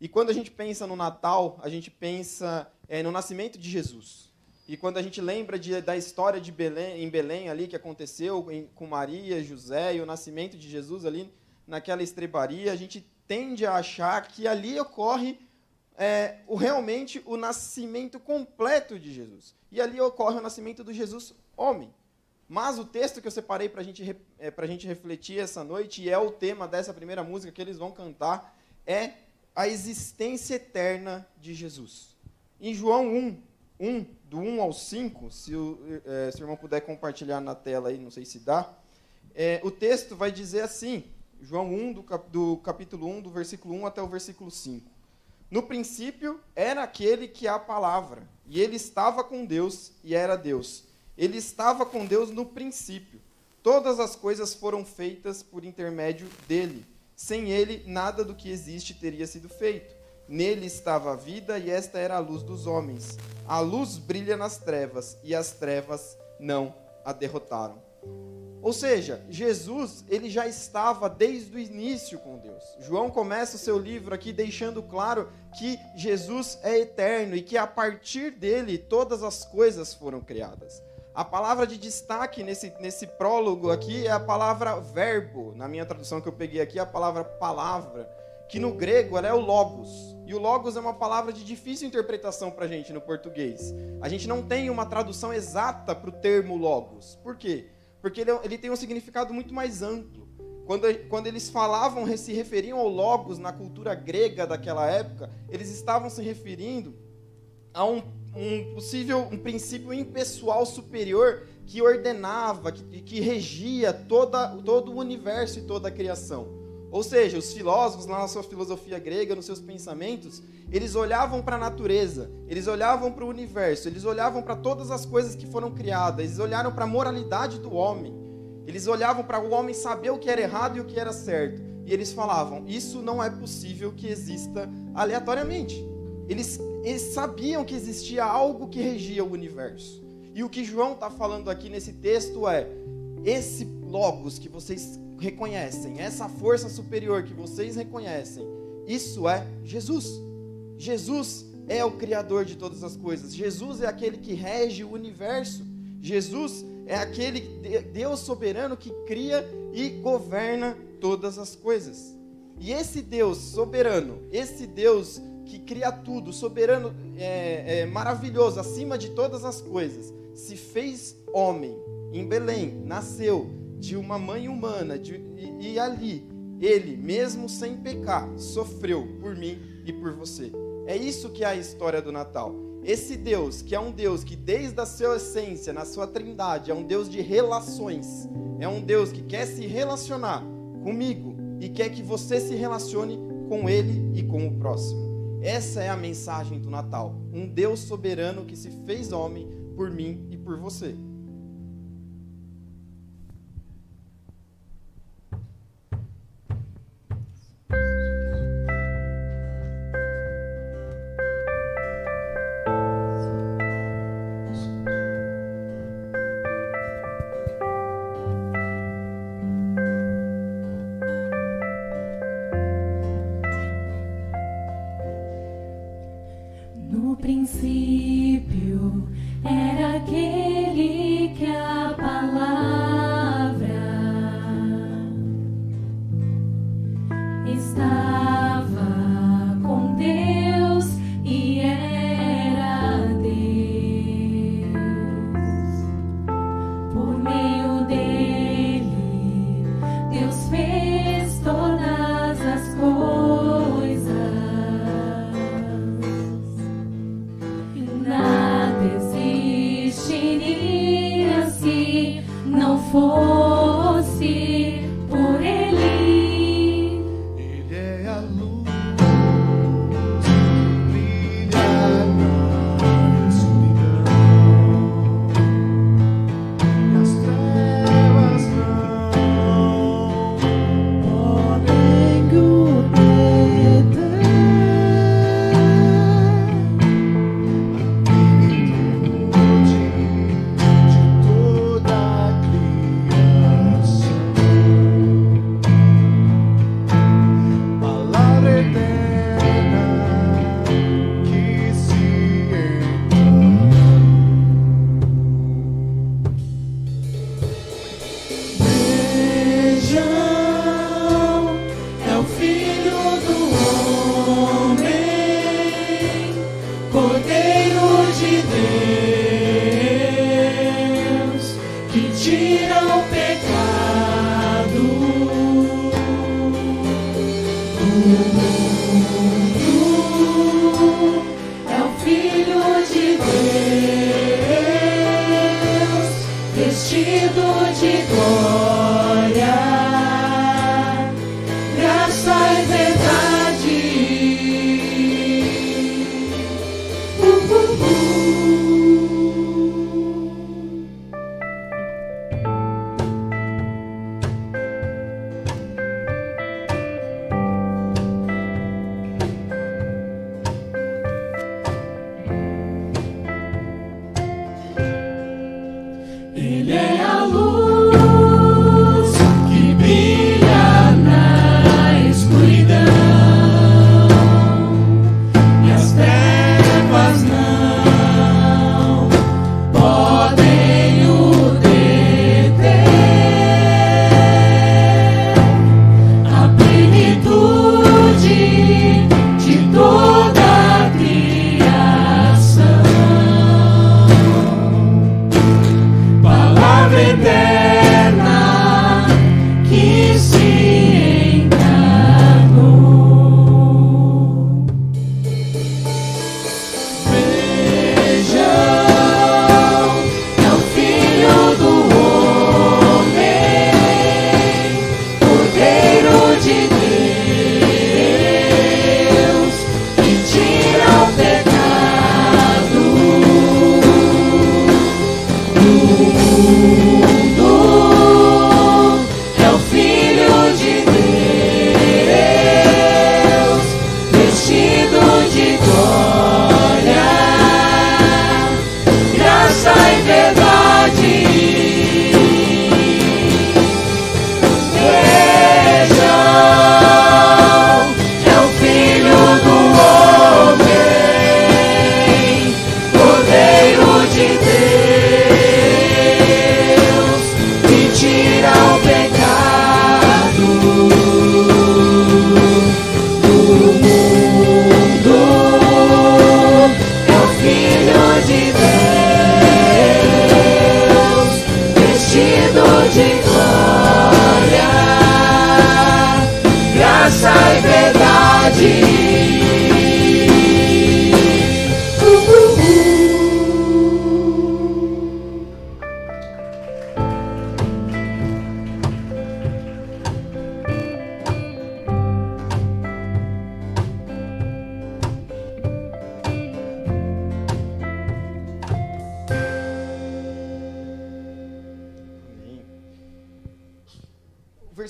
E quando a gente pensa no Natal, a gente pensa no nascimento de Jesus. E quando a gente lembra da história de Belém, em Belém ali que aconteceu com Maria, José e o nascimento de Jesus ali naquela estrebaria, a gente tende a achar que ali ocorre realmente o nascimento completo de Jesus. E ali ocorre o nascimento do Jesus homem. Mas o texto que eu separei para a gente refletir essa noite, e é o tema dessa primeira música que eles vão cantar, é a existência eterna de Jesus. Em João 1, do 1 ao 5, se o irmão puder compartilhar na tela aí, não sei se dá, o texto vai dizer assim, João 1, do capítulo 1, do versículo 1 até o versículo 5. No princípio era aquele que é a palavra, e ele estava com Deus e era Deus. Ele estava com Deus no princípio. Todas as coisas foram feitas por intermédio dele. Sem ele, nada do que existe teria sido feito. Nele estava a vida, e esta era a luz dos homens. A luz brilha nas trevas, e as trevas não a derrotaram. Ou seja, Jesus, ele já estava desde o início com Deus. João começa o seu livro aqui deixando claro que Jesus é eterno e que a partir dele todas as coisas foram criadas. A palavra de destaque nesse prólogo aqui é a palavra verbo. Na minha tradução que eu peguei aqui, a palavra palavra, que no grego ela é o logos. E o logos é uma palavra de difícil interpretação para a gente no português. A gente não tem uma tradução exata para o termo logos. Por quê? Porque ele tem um significado muito mais amplo. Quando eles se referiam ao logos na cultura grega daquela época, eles estavam se referindo a um princípio impessoal superior que ordenava, que regia todo o universo e toda a criação. Ou seja, os filósofos, lá na sua filosofia grega, nos seus pensamentos, eles olhavam para a natureza, eles olhavam para o universo, eles olhavam para todas as coisas que foram criadas, eles olharam para a moralidade do homem, eles olhavam para o homem saber o que era errado e o que era certo. E eles falavam, isso não é possível que exista aleatoriamente. Eles sabiam que existia algo que regia o universo. E o que João está falando aqui nesse texto é, esse logos que vocês reconhecem, essa força superior que vocês reconhecem, isso é Jesus. Jesus é o Criador de todas as coisas. Jesus é aquele que rege o universo. Jesus é aquele Deus soberano que cria e governa todas as coisas. E esse Deus soberano, esse Deus que cria tudo, soberano, maravilhoso, acima de todas as coisas, se fez homem em Belém, nasceu de uma mãe humana, e ali, ele, mesmo sem pecar, sofreu por mim e por você. É isso que é a história do Natal. Esse Deus, que é um Deus que desde a sua essência, na sua trindade, é um Deus de relações, é um Deus que quer se relacionar comigo e quer que você se relacione com ele e com o próximo. Essa é a mensagem do Natal. Um Deus soberano que se fez homem por mim e por você. No princípio era aquele que a palavra estava com Deus e era Deus. Por meio dele, Deus fez todas as coisas. Nada existiria se não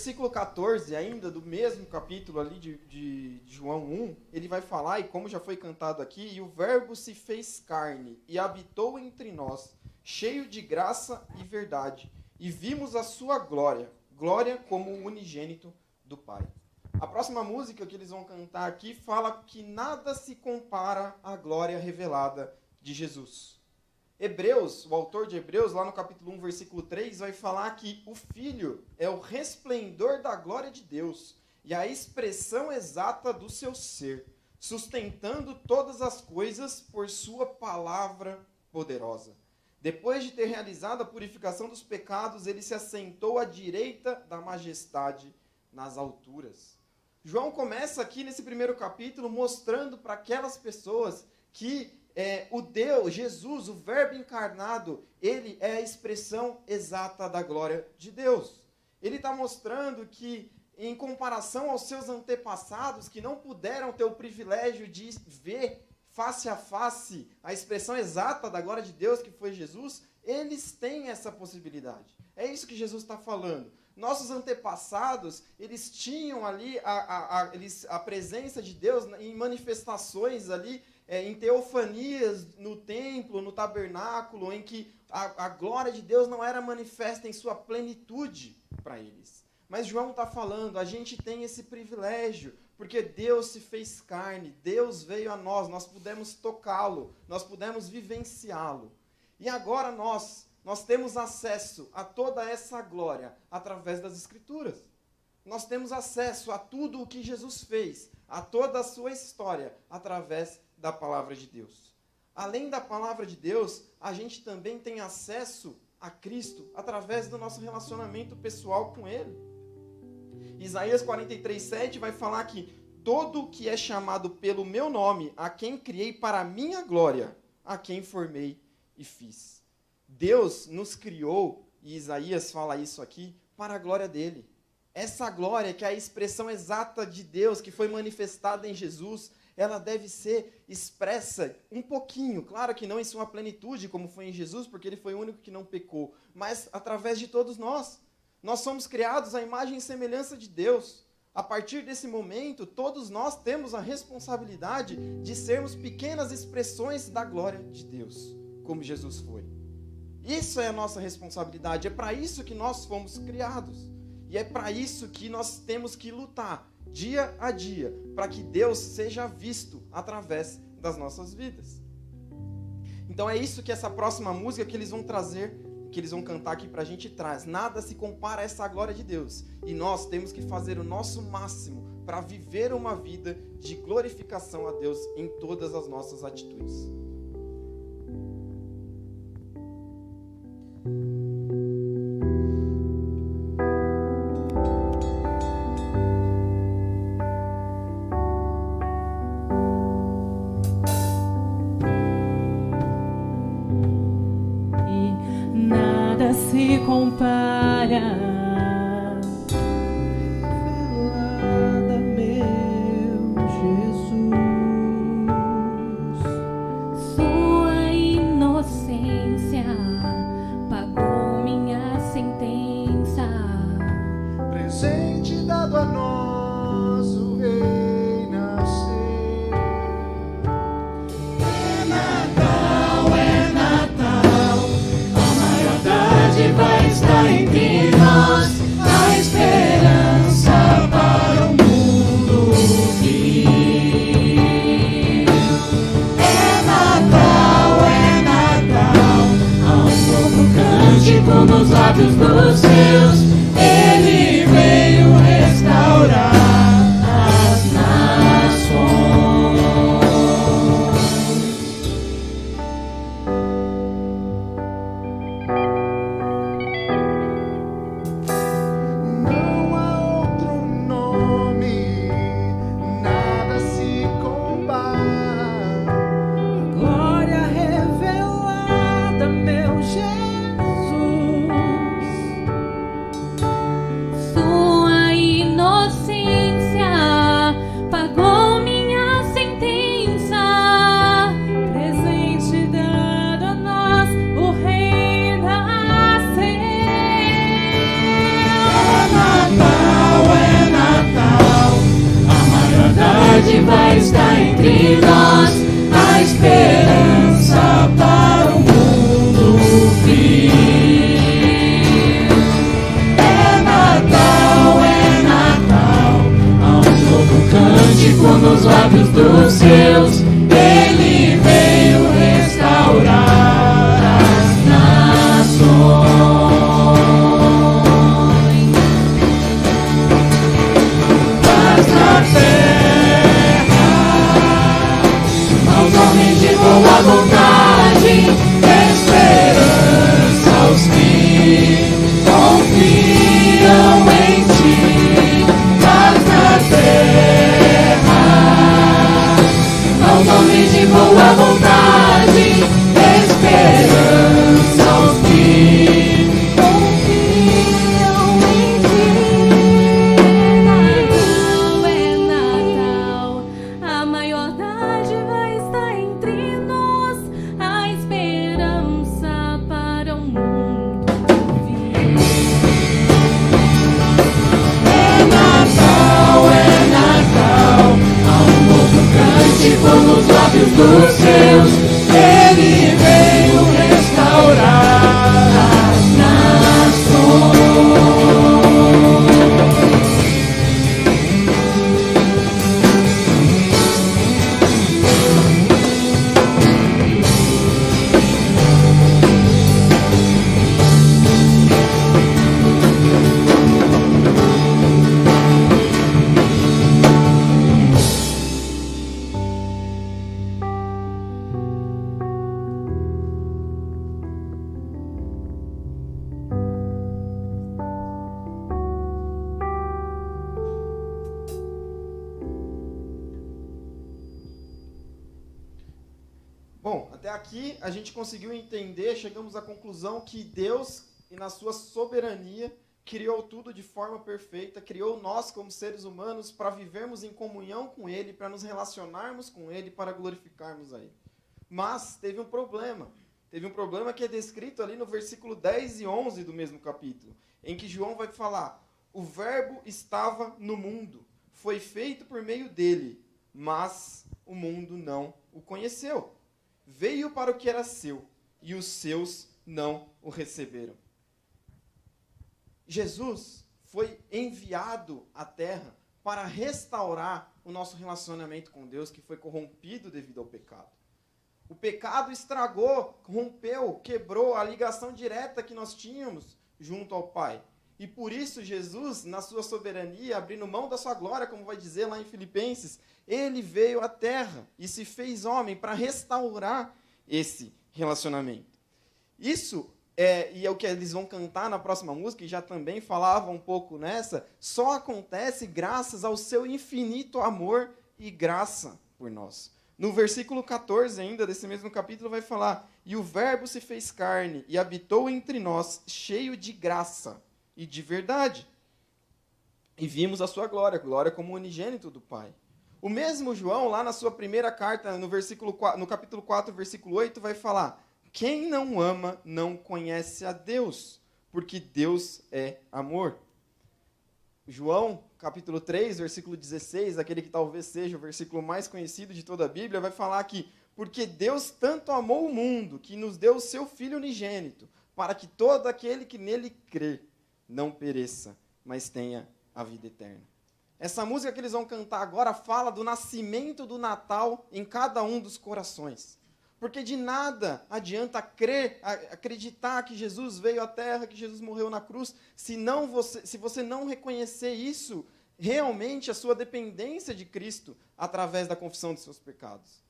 versículo 14, ainda do mesmo capítulo ali de João 1, ele vai falar, e como já foi cantado aqui, e o verbo se fez carne e habitou entre nós, cheio de graça e verdade, e vimos a sua glória, glória como o unigênito do Pai. A próxima música que eles vão cantar aqui fala que nada se compara à glória revelada de Jesus. Hebreus, o autor de Hebreus, lá no capítulo 1, versículo 3, vai falar que o Filho é o resplendor da glória de Deus e a expressão exata do seu ser, sustentando todas as coisas por sua palavra poderosa. Depois de ter realizado a purificação dos pecados, ele se assentou à direita da majestade nas alturas. João começa aqui nesse primeiro capítulo mostrando para aquelas pessoas que o Deus, Jesus, o Verbo encarnado, ele é a expressão exata da glória de Deus. Ele está mostrando que, em comparação aos seus antepassados, que não puderam ter o privilégio de ver face a face a expressão exata da glória de Deus, que foi Jesus, eles têm essa possibilidade. É isso que Jesus está falando. Nossos antepassados, eles tinham ali a presença de Deus em manifestações ali, em teofanias no templo, no tabernáculo, em que a glória de Deus não era manifesta em sua plenitude para eles. Mas João está falando, a gente tem esse privilégio, porque Deus se fez carne, Deus veio a nós pudemos tocá-lo, nós pudemos vivenciá-lo. E agora nós temos acesso a toda essa glória através das Escrituras. Nós temos acesso a tudo o que Jesus fez, a toda a sua história, através da palavra de Deus. Além da palavra de Deus, a gente também tem acesso a Cristo através do nosso relacionamento pessoal com Ele. Isaías 43:7 vai falar que todo o que é chamado pelo meu nome, a quem criei para a minha glória, a quem formei e fiz. Deus nos criou, e Isaías fala isso aqui, para a glória dele. Essa glória, que é a expressão exata de Deus, que foi manifestada em Jesus, ela deve ser expressa um pouquinho, claro que não em sua plenitude, como foi em Jesus, porque ele foi o único que não pecou, mas através de todos nós. Nós somos criados à imagem e semelhança de Deus. A partir desse momento, todos nós temos a responsabilidade de sermos pequenas expressões da glória de Deus, como Jesus foi. Isso é a nossa responsabilidade, é para isso que nós fomos criados. E é para isso que nós temos que lutar, dia a dia, para que Deus seja visto através das nossas vidas. Então é isso que essa próxima música que eles vão trazer, que eles vão cantar aqui para a gente traz. Nada se compara a essa glória de Deus. E nós temos que fazer o nosso máximo para viver uma vida de glorificação a Deus em todas as nossas atitudes. Se compara, velada, meu Jesus, sua inocência pagou minha sentença. presente dado a nós, o Rei nasceu. É Natal, a maior dádiva está em ti. seus, ele veio restaurar as nações. Paz na terra, aos homens de boa vontade, esperança aos que confiam em ti. Paz na terra, aos homens de boa vontade, esperança aos que confiam em ti. É Natal, a maior dádiva está entre nós, a esperança para o mundo vir. É Natal, há um novo cântico nos lábios dos seus, ele veio restaurar as nações. Bom, até aqui a gente conseguiu entender, chegamos à conclusão que Deus, e na sua soberania, criou tudo de forma perfeita, criou nós como seres humanos para vivermos em comunhão com Ele, para nos relacionarmos com Ele, para glorificarmos a Ele. Mas teve um problema que é descrito ali no versículo 10 e 11 do mesmo capítulo, em que João vai falar: o verbo estava no mundo, foi feito por meio dele, mas o mundo não o conheceu. Veio para o que era seu, e os seus não o receberam. Jesus foi enviado à terra para restaurar o nosso relacionamento com Deus, que foi corrompido devido ao pecado. O pecado estragou, rompeu, quebrou a ligação direta que nós tínhamos junto ao Pai. E por isso Jesus, na sua soberania, abrindo mão da sua glória, como vai dizer lá em Filipenses, ele veio à terra e se fez homem para restaurar esse relacionamento. Isso e é o que eles vão cantar na próxima música, e já também falava um pouco nessa, só acontece graças ao seu infinito amor e graça por nós. No versículo 14 ainda desse mesmo capítulo vai falar: e o verbo se fez carne e habitou entre nós, cheio de graça e de verdade. E vimos a sua glória, glória como unigênito do Pai. O mesmo João, lá na sua primeira carta, no capítulo 4, versículo 8, vai falar: quem não ama não conhece a Deus, porque Deus é amor. João, capítulo 3, versículo 16, aquele que talvez seja o versículo mais conhecido de toda a Bíblia, vai falar que porque Deus tanto amou o mundo, que nos deu o seu Filho unigênito, para que todo aquele que nele crê não pereça, mas tenha a vida eterna. Essa música que eles vão cantar agora fala do nascimento do Natal em cada um dos corações. Porque de nada adianta acreditar que Jesus veio à terra, que Jesus morreu na cruz, se você não reconhecer isso, realmente a sua dependência de Cristo, através da confissão dos seus pecados.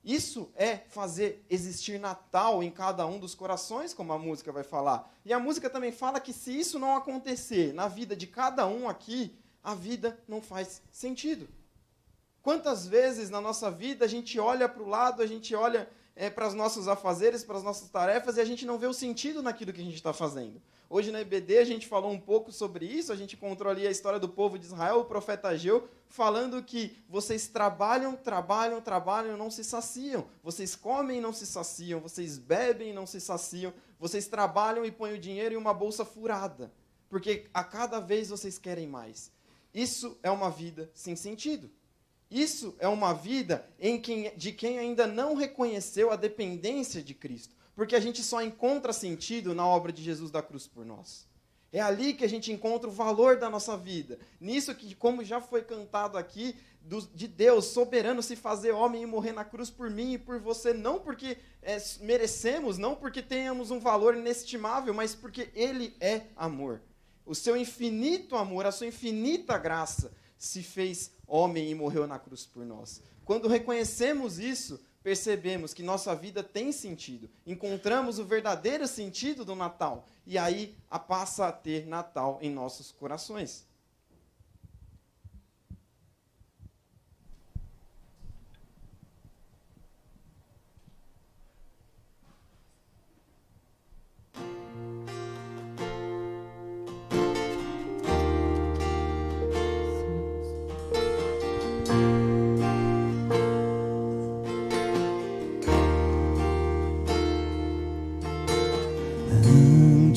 Isso é fazer existir Natal em cada um dos corações, como a música vai falar. E a música também fala que se isso não acontecer na vida de cada um aqui, a vida não faz sentido. Quantas vezes na nossa vida a gente olha para o lado, a gente olha para os nossos afazeres, para as nossas tarefas, e a gente não vê o sentido naquilo que a gente está fazendo. Hoje na EBD a gente falou um pouco sobre isso, a gente encontrou ali a história do povo de Israel, o profeta Ageu, falando que vocês trabalham e não se saciam. Vocês comem e não se saciam, vocês bebem e não se saciam, vocês trabalham e põem o dinheiro em uma bolsa furada, porque a cada vez vocês querem mais. Isso é uma vida sem sentido. Isso é uma vida de quem ainda não reconheceu a dependência de Cristo. Porque a gente só encontra sentido na obra de Jesus da cruz por nós. É ali que a gente encontra o valor da nossa vida. Nisso que, como já foi cantado aqui, de Deus soberano se fazer homem e morrer na cruz por mim e por você, não porque merecemos, não porque tenhamos um valor inestimável, mas porque Ele é amor. O seu infinito amor, a sua infinita graça se fez homem e morreu na cruz por nós. Quando reconhecemos isso, percebemos que nossa vida tem sentido. Encontramos o verdadeiro sentido do Natal. E aí passa a ter Natal em nossos corações.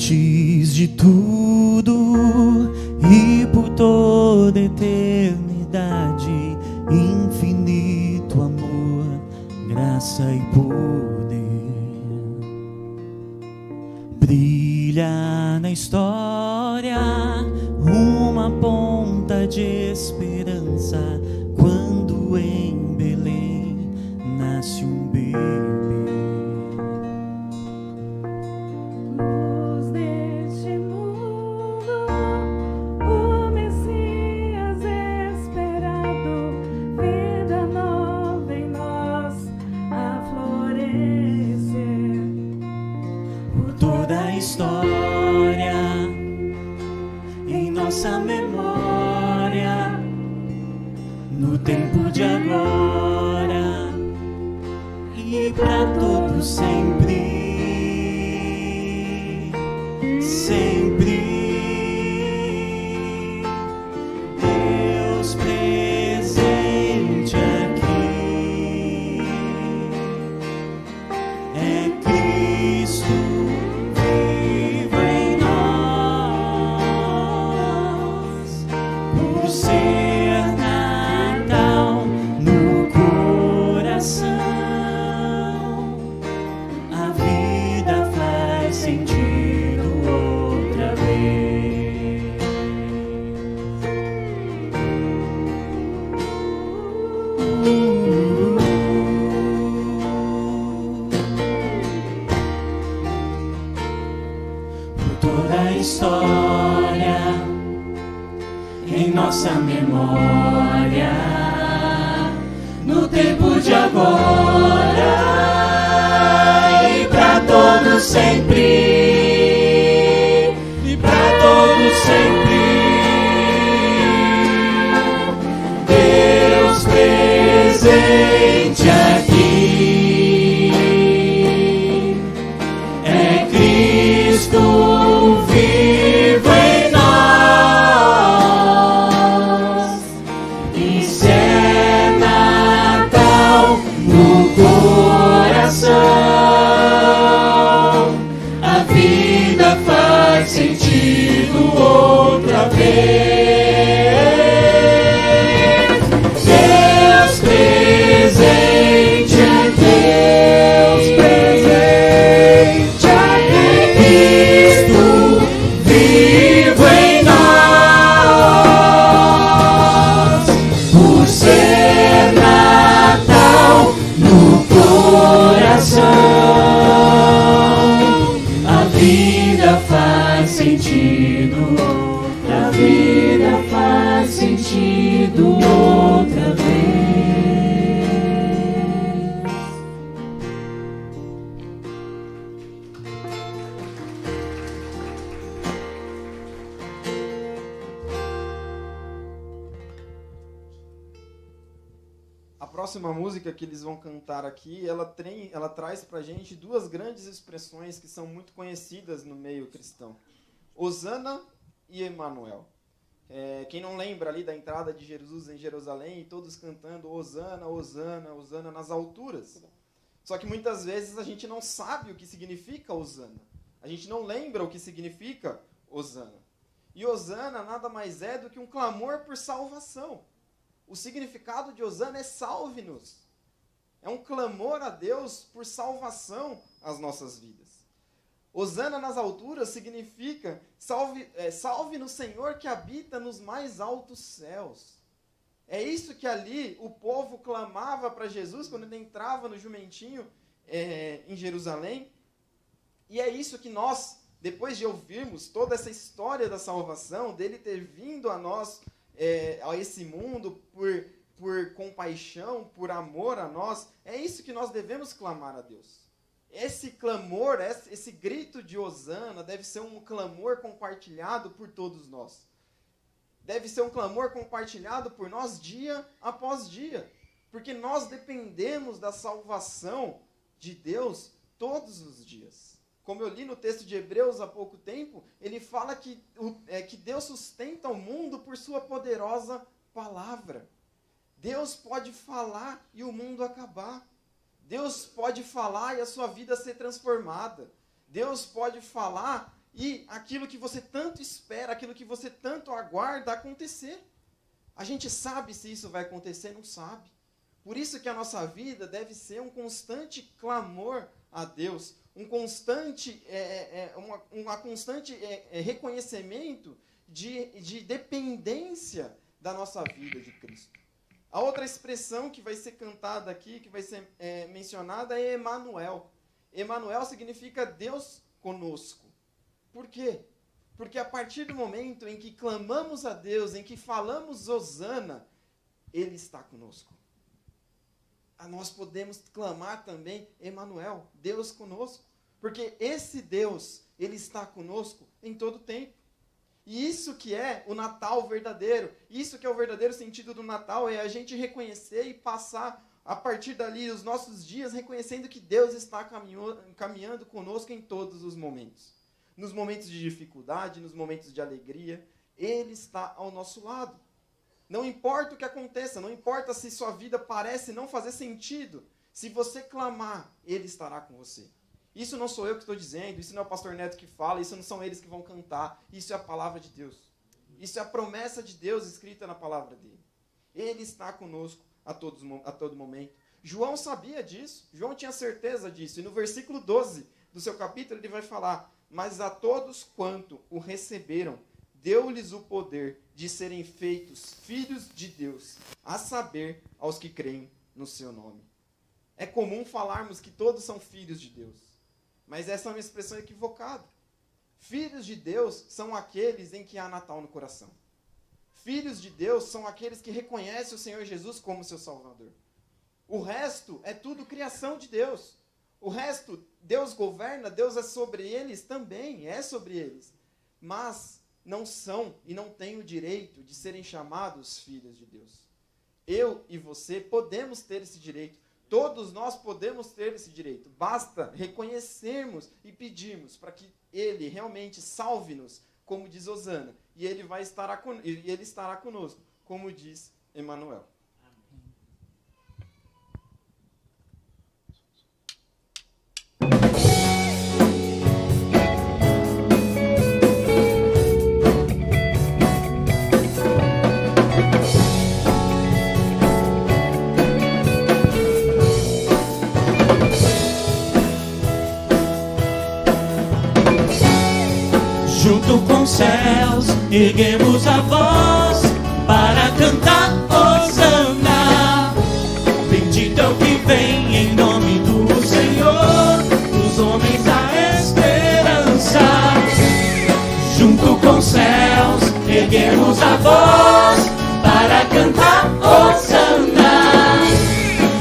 Antes de tudo e por toda eternidade, infinito amor, graça e poder, brilha na história uma ponta de esperança quando em Belém nasce um bebê. Nossa memória, no tempo de agora e para todos sempre, sempre. Deus presente aqui é Cristo. História em nossa memória, no tempo de agora e para todos sempre, e para todos sempre. Deus presente aqui é Cristo. A próxima música que eles vão cantar aqui, ela traz pra gente duas grandes expressões que são muito conhecidas no meio cristão. Hosana e Emanuel. Quem não lembra ali da entrada de Jesus em Jerusalém, todos cantando Hosana, Hosana, Hosana nas alturas. Só que muitas vezes a gente não sabe o que significa Hosana. A gente não lembra o que significa Hosana. E Hosana nada mais é do que um clamor por salvação. O significado de Hosana é salve-nos. É um clamor a Deus por salvação às nossas vidas. Hosana nas alturas significa salve no Senhor que habita nos mais altos céus. É isso que ali o povo clamava para Jesus quando ele entrava no jumentinho em Jerusalém. E é isso que nós, depois de ouvirmos toda essa história da salvação, dele ter vindo a nós, a esse mundo por compaixão, por amor a nós, é isso que nós devemos clamar a Deus. Esse clamor, esse grito de Hosana deve ser um clamor compartilhado por todos nós. Deve ser um clamor compartilhado por nós dia após dia. Porque nós dependemos da salvação de Deus todos os dias. Como eu li no texto de Hebreus há pouco tempo, ele fala que Deus sustenta o mundo por sua poderosa palavra. Deus pode falar e o mundo acabar. Deus pode falar e a sua vida ser transformada. Deus pode falar e aquilo que você tanto espera, aquilo que você tanto aguarda acontecer. A gente sabe se isso vai acontecer? Não sabe. Por isso que a nossa vida deve ser um constante clamor a Deus, um constante reconhecimento de dependência da nossa vida de Cristo. A outra expressão que vai ser cantada aqui, que vai ser mencionada, é Emanuel. Emanuel significa Deus conosco. Por quê? Porque a partir do momento em que clamamos a Deus, em que falamos Hosana, Ele está conosco. Nós podemos clamar também Emanuel, Deus conosco. Porque esse Deus, Ele está conosco em todo o tempo. E isso que é o Natal verdadeiro, isso que é o verdadeiro sentido do Natal, é a gente reconhecer e passar, a partir dali, os nossos dias, reconhecendo que Deus está caminhando conosco em todos os momentos. Nos momentos de dificuldade, nos momentos de alegria, Ele está ao nosso lado. Não importa o que aconteça, não importa se sua vida parece não fazer sentido, se você clamar, Ele estará com você. Isso não sou eu que estou dizendo, isso não é o pastor Neto que fala, isso não são eles que vão cantar, isso é a palavra de Deus. Isso é a promessa de Deus escrita na palavra dele. Ele está conosco a todo momento. João sabia disso, João tinha certeza disso, e no versículo 12 do seu capítulo ele vai falar: mas a todos quanto o receberam, deu-lhes o poder de serem feitos filhos de Deus, a saber, aos que creem no seu nome. É comum falarmos que todos são filhos de Deus. Mas essa é uma expressão equivocada. Filhos de Deus são aqueles em que há Natal no coração. Filhos de Deus são aqueles que reconhecem o Senhor Jesus como seu Salvador. O resto é tudo criação de Deus. O resto, Deus governa, Deus é sobre eles também, é sobre eles. Mas não são e não têm o direito de serem chamados filhos de Deus. Eu e você podemos ter esse direito. Todos nós podemos ter esse direito. Basta reconhecermos e pedirmos para que Ele realmente salve-nos, como diz Hosana. E Ele estará conosco, como diz Emanuel. Junto com os céus, erguemos a voz para cantar Hosana. Bendito é o que vem em nome do Senhor, dos homens a esperança. Junto com os céus, erguemos a voz para cantar Hosana.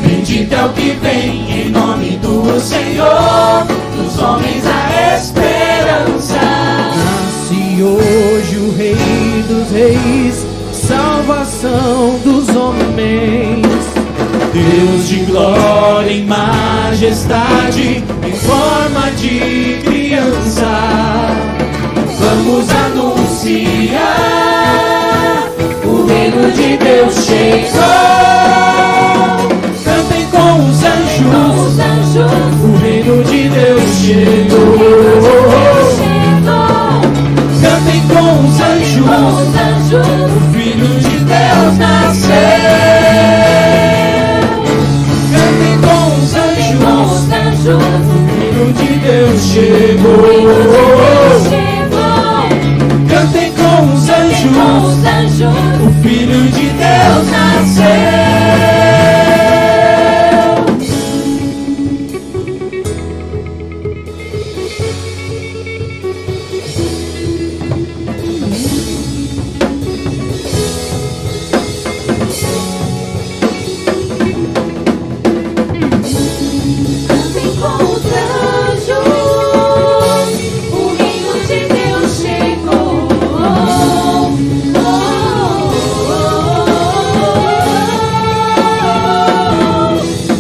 Bendito é o que vem em nome do Senhor, dos homens a esperança. Nasce hoje o Rei dos Reis, salvação dos homens. Deus de glória em majestade, em forma de criança. Vamos anunciar, o reino de Deus chegou. Cantem com os anjos, o reino de Deus chegou. Cantem com os anjos, o Filho de Deus nasceu. Cantem com os anjos, o Filho de Deus chegou. chegou. chegou. Cantem com os anjos, o Filho de Deus nasceu. Cantem com os anjos, o reino de Deus chegou.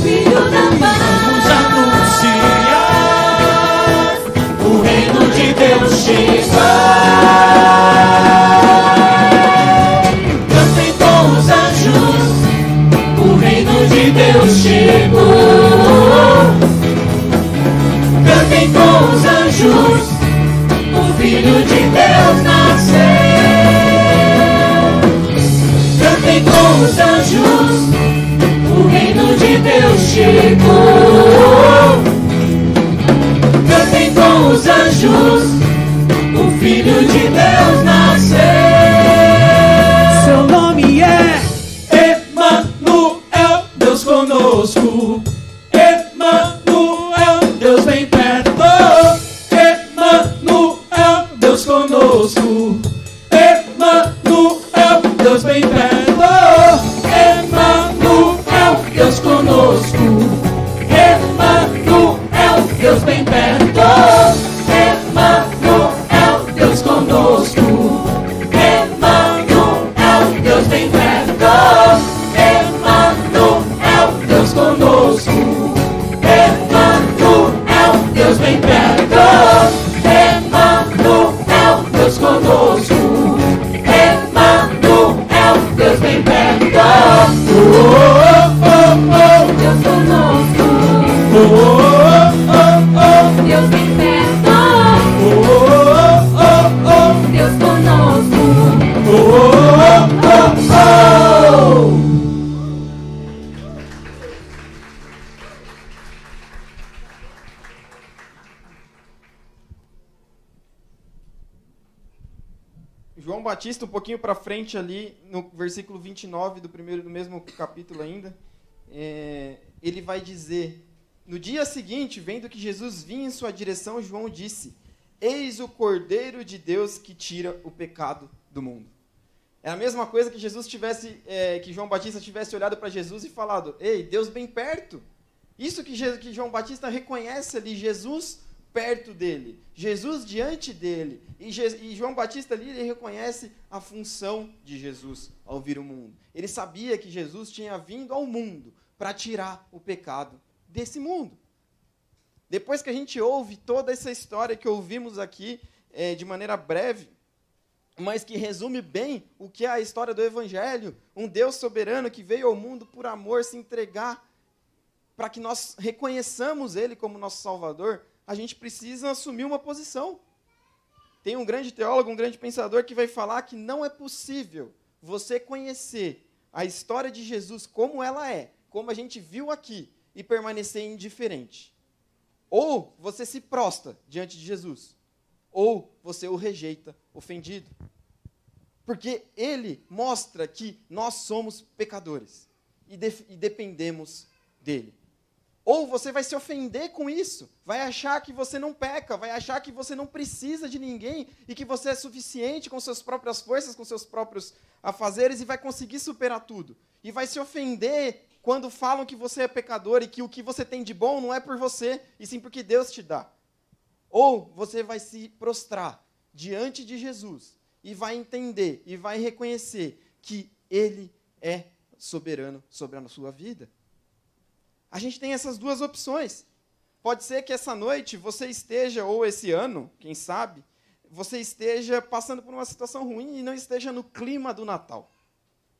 Filho da Vamos paz, anunciar, o reino de Deus chegou. Cantem com os anjos, o reino de Deus chegou. Cantem com os anjos, o Filho de Deus nasceu. Cantem com os anjos, o reino de Deus chegou. Cantem com os anjos, o Filho de Deus nasceu. Seu nome é Emanuel, Deus conosco. Emanuel, Deus bem perto. Emanuel, Deus conosco. Emanuel, Deus bem perto. Emanuel, Deus conosco. Emanuel, Deus bem perto. Emanuel, Deus conosco. Emanuel, Deus bem perto. Emanuel, Deus conosco. Emanuel, Deus bem perto. Emanuel, Deus conosco. Emanuel, Deus bem perto. Deus conosco. Deus bem perto. Deus conosco. João Batista, um pouquinho para frente ali, no versículo 29 do mesmo capítulo ainda, ele vai dizer: no dia seguinte, vendo que Jesus vinha em sua direção, João disse: eis o Cordeiro de Deus que tira o pecado do mundo. É a mesma coisa que que João Batista tivesse olhado para Jesus e falado: ei, Deus bem perto. Isso que João Batista reconhece ali, Jesus perto dele, Jesus diante dele. E João Batista ali, ele reconhece a função de Jesus ao vir ao mundo. Ele sabia que Jesus tinha vindo ao mundo para tirar o pecado desse mundo. Depois que a gente ouve toda essa história que ouvimos aqui, de maneira breve, mas que resume bem o que é a história do Evangelho, um Deus soberano que veio ao mundo por amor se entregar para que nós reconheçamos Ele como nosso Salvador, a gente precisa assumir uma posição. Tem um grande teólogo, um grande pensador que vai falar que não é possível você conhecer a história de Jesus como ela é, como a gente viu aqui, e permanecer indiferente. Ou você se prostra diante de Jesus, ou você o rejeita ofendido. Porque ele mostra que nós somos pecadores e dependemos dele. Ou você vai se ofender com isso, vai achar que você não peca, vai achar que você não precisa de ninguém e que você é suficiente com suas próprias forças, com seus próprios afazeres e vai conseguir superar tudo. E vai se ofender quando falam que você é pecador e que o que você tem de bom não é por você, e sim porque Deus te dá. Ou você vai se prostrar diante de Jesus e vai entender e vai reconhecer que Ele é soberano sobre a sua vida. A gente tem essas duas opções. Pode ser que essa noite você esteja, ou esse ano, quem sabe, você esteja passando por uma situação ruim e não esteja no clima do Natal.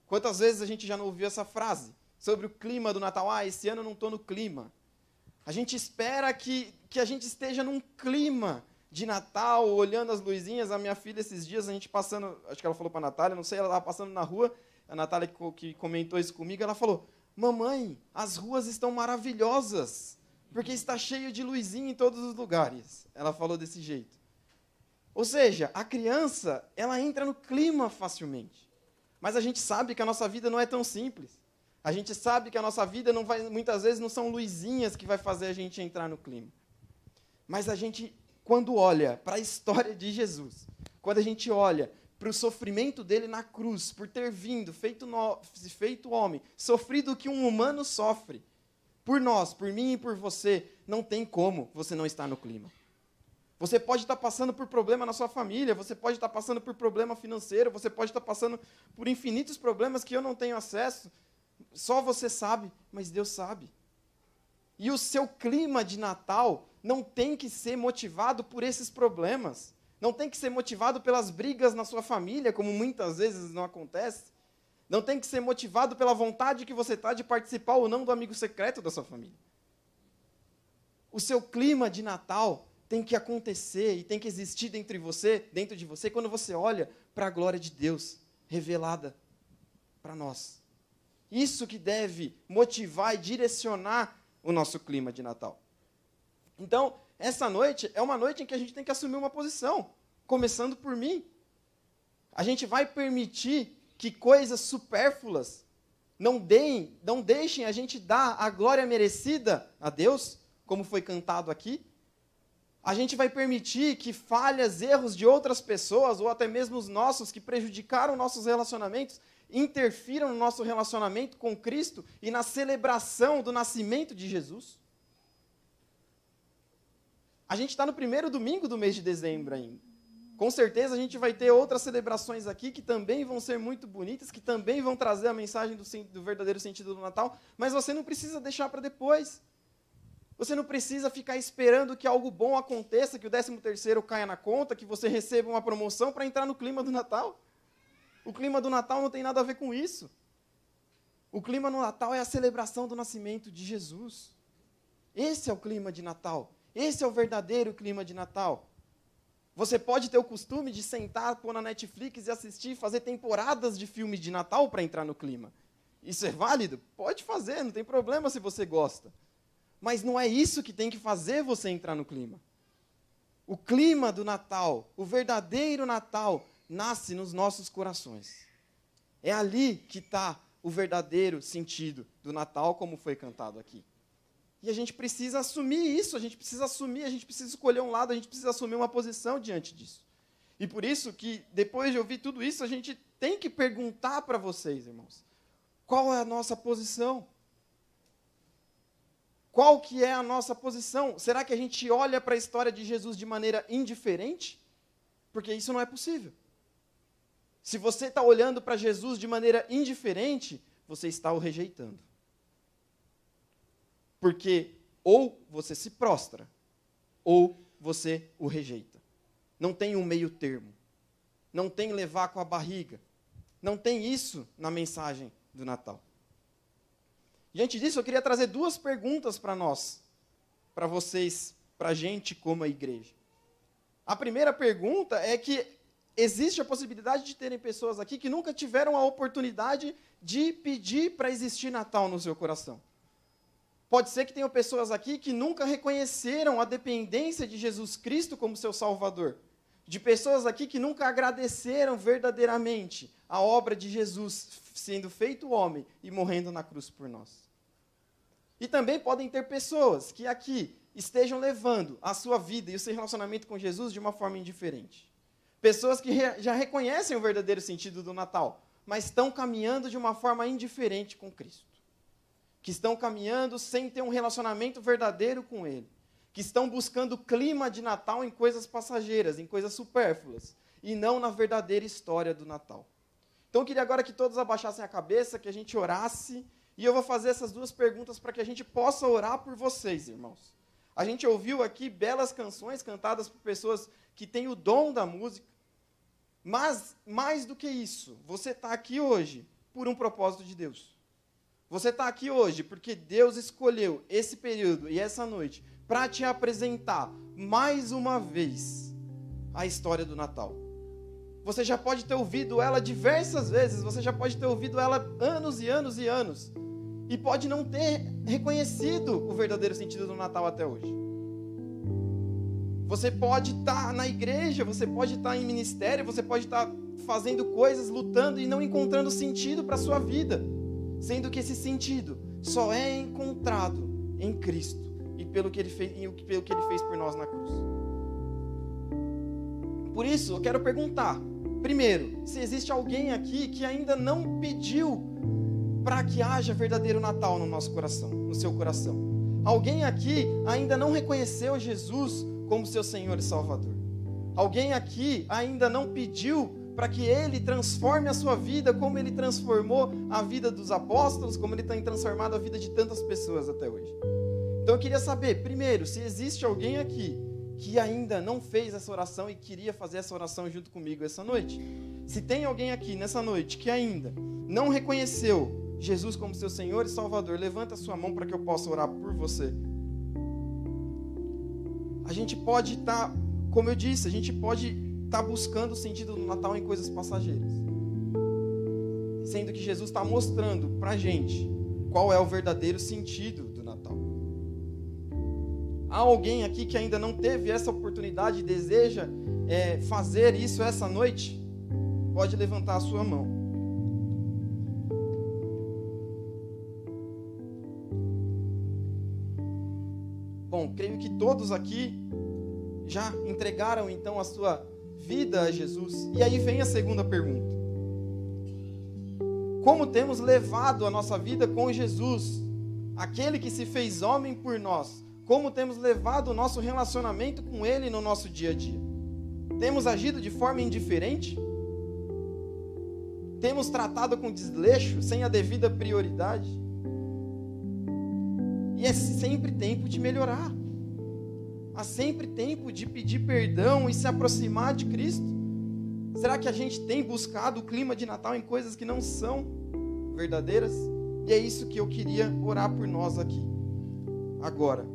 Quantas vezes a gente já não ouviu essa frase sobre o clima do Natal? Ah, esse ano eu não estou no clima. A gente espera que a gente esteja num clima de Natal, olhando as luzinhas. A minha filha, esses dias, a gente passando, acho que ela falou para a Natália, não sei, ela estava passando na rua, a Natália que comentou isso comigo, ela falou: mamãe, as ruas estão maravilhosas. porque está cheio de luzinha em todos os lugares. Ela falou desse jeito. Ou seja, a criança, ela entra no clima facilmente. Mas a gente sabe que a nossa vida não é tão simples. A gente sabe que a nossa vida muitas vezes não são luzinhas que vai fazer a gente entrar no clima. Mas a gente, quando olha para a história de Jesus, quando a gente olha para o sofrimento dele na cruz, por ter vindo, feito homem, sofrido o que um humano sofre, por nós, por mim e por você, não tem como você não estar no clima. Você pode estar passando por problema na sua família, você pode estar passando por problema financeiro, você pode estar passando por infinitos problemas que eu não tenho acesso. Só você sabe, mas Deus sabe. E o seu clima de Natal não tem que ser motivado por esses problemas. Não tem que ser motivado pelas brigas na sua família, como muitas vezes não acontece. Não tem que ser motivado pela vontade que você está de participar ou não do amigo secreto da sua família. O seu clima de Natal tem que acontecer e tem que existir dentro de você, quando você olha para a glória de Deus revelada para nós. Isso que deve motivar e direcionar o nosso clima de Natal. Então, essa noite é uma noite em que a gente tem que assumir uma posição, começando por mim. A gente vai permitir que coisas supérfluas não deixem a gente dar a glória merecida a Deus, como foi cantado aqui. A gente vai permitir que falhas, erros de outras pessoas, ou até mesmo os nossos, que prejudicaram nossos relacionamentos, interfiram no nosso relacionamento com Cristo e na celebração do nascimento de Jesus. A gente está no primeiro domingo do mês de dezembro ainda. Com certeza a gente vai ter outras celebrações aqui que também vão ser muito bonitas, que também vão trazer a mensagem do verdadeiro sentido do Natal, mas você não precisa deixar para depois. Você não precisa ficar esperando que algo bom aconteça, que o 13º caia na conta, que você receba uma promoção para entrar no clima do Natal. O clima do Natal não tem nada a ver com isso. O clima no Natal é a celebração do nascimento de Jesus. Esse é o clima de Natal. Esse é o verdadeiro clima de Natal. Você pode ter o costume de sentar, pôr na Netflix e assistir, fazer temporadas de filmes de Natal para entrar no clima. Isso é válido? Pode fazer, não tem problema se você gosta. Mas não é isso que tem que fazer você entrar no clima. O clima do Natal, o verdadeiro Natal, nasce nos nossos corações. É ali que está o verdadeiro sentido do Natal, como foi cantado aqui. E a gente precisa assumir isso, a gente precisa escolher um lado, a gente precisa assumir uma posição diante disso. E por isso que, depois de ouvir tudo isso, a gente tem que perguntar para vocês, irmãos, qual é a nossa posição? Qual que é a nossa posição? Será que a gente olha para a história de Jesus de maneira indiferente? Porque isso não é possível. Se você está olhando para Jesus de maneira indiferente, você está o rejeitando. Porque ou você se prostra, ou você o rejeita. Não tem um meio termo. Não tem levar com a barriga. Não tem isso na mensagem do Natal. Diante disso, eu queria trazer duas perguntas para nós, para vocês, para a gente como a igreja. A primeira pergunta é que existe a possibilidade de terem pessoas aqui que nunca tiveram a oportunidade de pedir para existir Natal no seu coração. Pode ser que tenham pessoas aqui que nunca reconheceram a dependência de Jesus Cristo como seu Salvador. De pessoas aqui que nunca agradeceram verdadeiramente a obra de Jesus sendo feito homem e morrendo na cruz por nós. E também podem ter pessoas que aqui estejam levando a sua vida e o seu relacionamento com Jesus de uma forma indiferente. Pessoas que já reconhecem o verdadeiro sentido do Natal, mas estão caminhando de uma forma indiferente com Cristo. Que estão caminhando sem ter um relacionamento verdadeiro com Ele. Que estão buscando o clima de Natal em coisas passageiras, em coisas supérfluas, e não na verdadeira história do Natal. Então eu queria agora que todos abaixassem a cabeça, que a gente orasse, e eu vou fazer essas duas perguntas para que a gente possa orar por vocês, irmãos. A gente ouviu aqui belas canções cantadas por pessoas que têm o dom da música, mas mais do que isso, você está aqui hoje por um propósito de Deus. Você está aqui hoje porque Deus escolheu esse período e essa noite para te apresentar mais uma vez a história do Natal. Você já pode ter ouvido ela diversas vezes, você já pode ter ouvido ela anos e anos e anos. e pode não ter reconhecido o verdadeiro sentido do Natal até hoje. Você pode estar na igreja, você pode estar em ministério, você pode estar fazendo coisas, lutando e não encontrando sentido para a sua vida, sendo que esse sentido só é encontrado em Cristo e pelo que Ele fez por nós na cruz. Por isso, eu quero perguntar, primeiro, se existe alguém aqui que ainda não pediu para que haja verdadeiro Natal no nosso coração, no seu coração. Alguém aqui ainda não reconheceu Jesus como seu Senhor e Salvador. Alguém aqui ainda não pediu para que Ele transforme a sua vida como Ele transformou a vida dos apóstolos, como Ele tem transformado a vida de tantas pessoas até hoje. Então eu queria saber, primeiro, se existe alguém aqui que ainda não fez essa oração e queria fazer essa oração junto comigo essa noite. Se tem alguém aqui nessa noite que ainda não reconheceu Jesus como seu Senhor e Salvador, levanta a sua mão para que eu possa orar por você. A gente pode estar, como eu disse, a gente pode estar buscando o sentido do Natal em coisas passageiras, sendo que Jesus está mostrando para a gente qual é o verdadeiro sentido do Natal. Há alguém aqui que ainda não teve essa oportunidade e deseja fazer isso essa noite? Pode levantar a sua mão. Bom, creio que todos aqui já entregaram então a sua vida a Jesus. E aí vem a segunda pergunta. Como temos levado a nossa vida com Jesus, aquele que se fez homem por nós? Como temos levado o nosso relacionamento com Ele no nosso dia a dia? Temos agido de forma indiferente? Temos tratado com desleixo, sem a devida prioridade? E é sempre tempo de melhorar. Há sempre tempo de pedir perdão e se aproximar de Cristo. Será que a gente tem buscado o clima de Natal em coisas que não são verdadeiras? E é isso que eu queria orar por nós aqui. Agora,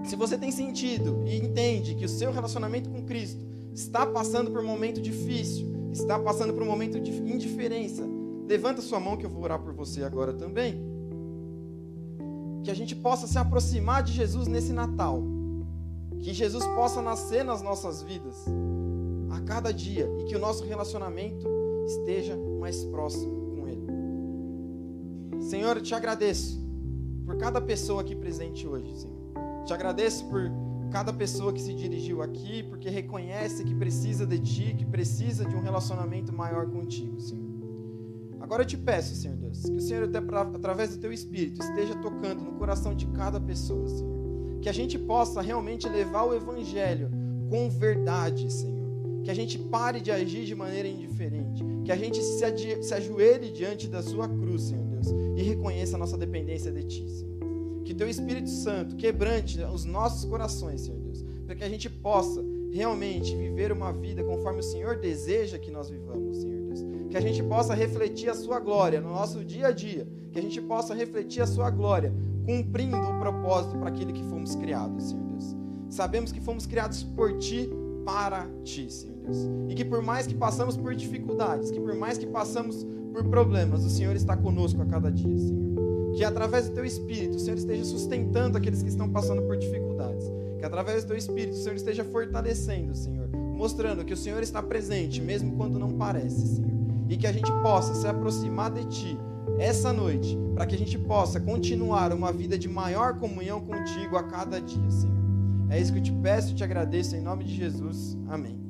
se você tem sentido e entende que o seu relacionamento com Cristo está passando por um momento difícil, está passando por um momento de indiferença, levanta sua mão que eu vou orar por você agora também. Que a gente possa se aproximar de Jesus nesse Natal. Que Jesus possa nascer nas nossas vidas a cada dia e que o nosso relacionamento esteja mais próximo com Ele. Senhor, eu te agradeço por cada pessoa aqui presente hoje, Senhor. Te agradeço por cada pessoa que se dirigiu aqui, porque reconhece que precisa de Ti, que precisa de um relacionamento maior contigo, Senhor. Agora eu te peço, Senhor Deus, que o Senhor, através do Teu Espírito, esteja tocando no coração de cada pessoa, Senhor. Que a gente possa realmente levar o Evangelho com verdade, Senhor. Que a gente pare de agir de maneira indiferente. Que a gente se ajoelhe diante da Sua cruz, Senhor Deus, e reconheça a nossa dependência de Ti, Senhor. Que Teu Espírito Santo quebrante os nossos corações, Senhor Deus, para que a gente possa realmente viver uma vida conforme o Senhor deseja que nós vivamos, Senhor Deus. Que a gente possa refletir a Sua glória no nosso dia a dia. Que a gente possa refletir a Sua glória, cumprindo o propósito para aquele que fomos criados, Senhor Deus. Sabemos que fomos criados por Ti, para Ti, Senhor Deus. E que por mais que passamos por dificuldades, que por mais que passamos por problemas, o Senhor está conosco a cada dia, Senhor. Que através do Teu Espírito, o Senhor esteja sustentando aqueles que estão passando por dificuldades. Que através do Teu Espírito, o Senhor esteja fortalecendo, Senhor. Mostrando que o Senhor está presente, mesmo quando não parece, Senhor. E que a gente possa se aproximar de Ti essa noite, para que a gente possa continuar uma vida de maior comunhão contigo a cada dia, Senhor. É isso que eu te peço e te agradeço em nome de Jesus. Amém.